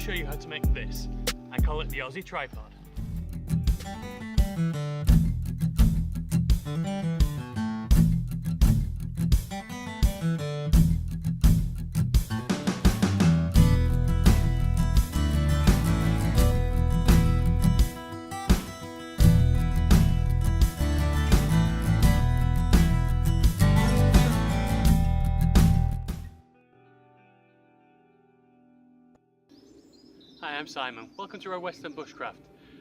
show you how to make this. I call it the Aussie tripod. Hi, I'm Simon. Welcome to Red Weston Bushcraft.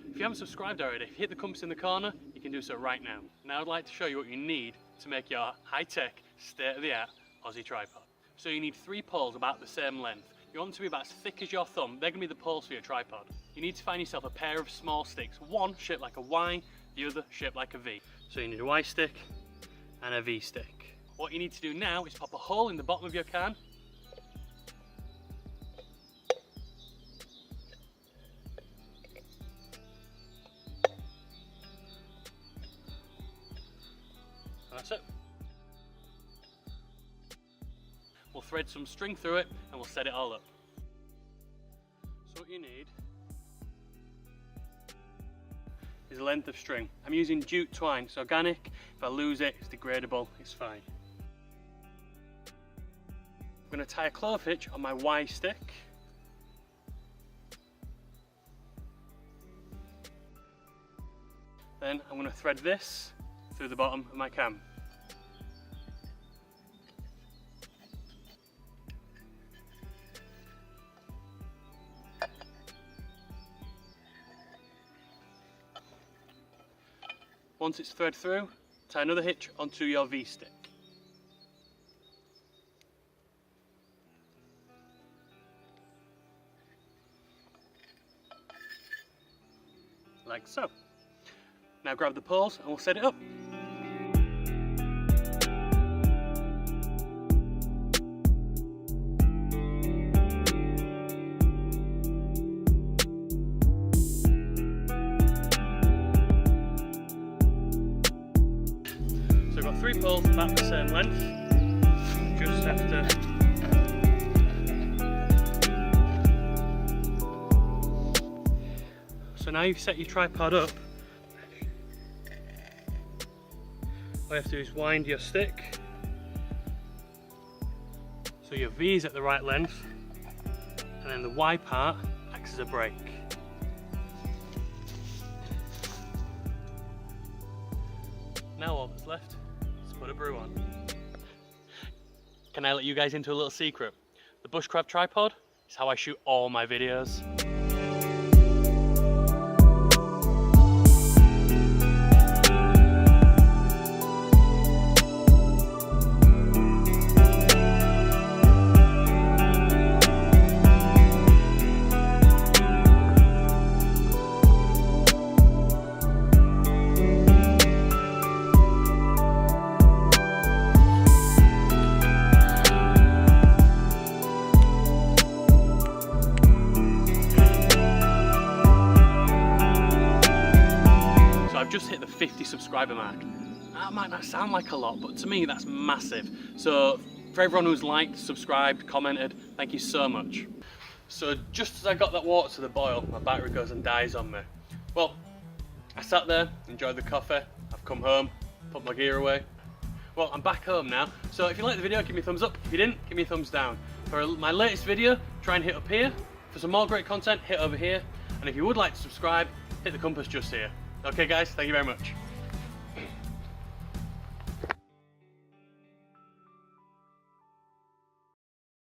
If you haven't subscribed already, hit the compass in the corner, you can do so right now. Now I'd like to show you what you need to make your high-tech, state-of-the-art Aussie tripod. So you need 3 poles about the same length. You want them to be about as thick as your thumb. They're going to be the poles for your tripod. You need to find yourself a pair of small sticks, one shaped like a Y, the other shaped like a V. So you need a Y stick and a V stick. What you need to do now is pop a hole in the bottom of your can. That's it. We'll thread some string through it and we'll set it all up. So what you need is a length of string. I'm using jute twine, it's organic. If I lose it, it's degradable, it's fine. I'm going to tie a clove hitch on my Y stick. Then I'm going to thread this through the bottom of my cam. Once it's thread through, tie another hitch onto your V stick. Like so. Now grab the poles and we'll set it up. So I've got 3 poles about the same length. Just have to So now you've set your tripod up, all you have to do is wind your stick so your V is at the right length, and then the Y part acts as a brake. Now all that's left is to put a brew on. Can I let you guys into a little secret? The Bushcraft tripod is how I shoot all my videos. I've just hit the 50 subscriber mark. That might not sound like a lot, but to me that's massive. So for everyone who's liked, subscribed, commented, thank you so much. So just as I got that water to the boil, my battery goes and dies on me. Well, I sat there, enjoyed the coffee, I've come home, put my gear away. Well, I'm back home now, so if you liked the video, give me a thumbs up. If you didn't, give me a thumbs down. For my latest video, try and hit up here. For some more great content, hit over here. And if you would like to subscribe, hit the compass just here. Okay guys, thank you very much.